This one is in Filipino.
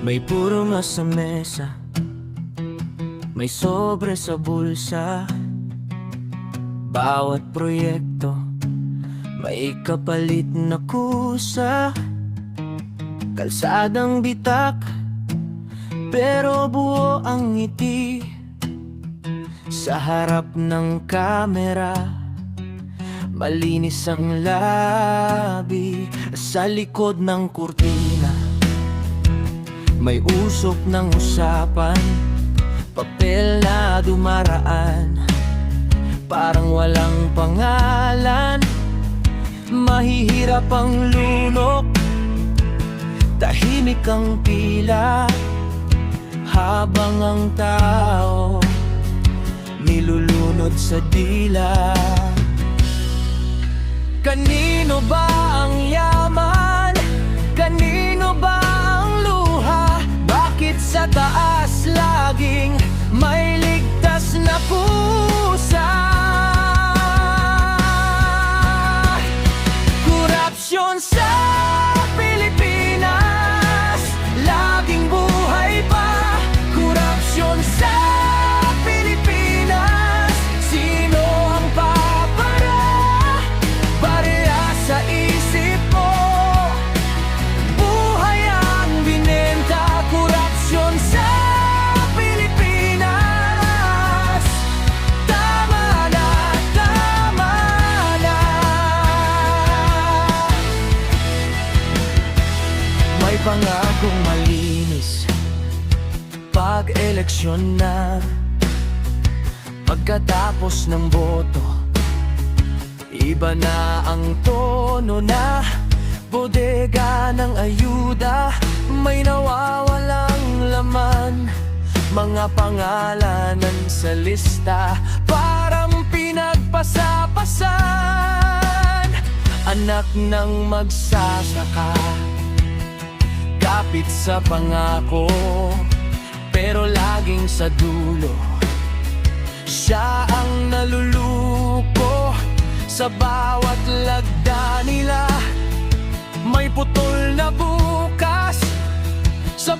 May purma sa mesa, may sobre sa bulsa. Bawat proyekto may kapalit na kusa. Kalsadang bitak, pero buo ang ngiti. Sa harap ng kamera, malinis ang labi. Sa likod ng kurtina, may usok ng usapan. Papel na dumaraan, parang walang pangalan. Mahihirap ang lunok, tahimik ang pila, habang ang tao nilulunod sa dila. Kanino ba ang yaman? Kanino ba ang luha? Bakit sa taas laging may ligtas na pusa? Korupsyon sa Pilipinas, laging buhay pa. Korupsyon sa Pilipinas, sino ang papara? Pareha sa isip mo, buhay ang binenta. Korupsyon sa Pilipinas, tama na, tama na. May pangakong malinis pag eleksyon na. Pagkatapos ng boto, iba na ang tono na. Bodega ng ayuda, may nawawalang laman. Mga pangalanan sa lista, parang pinagpasapasan. Anak ng magsasaka, kapit sa pangako, pero laging sa dulo siya ang naluluko. Sa bawat lagda nila, may putol na bukas. Sa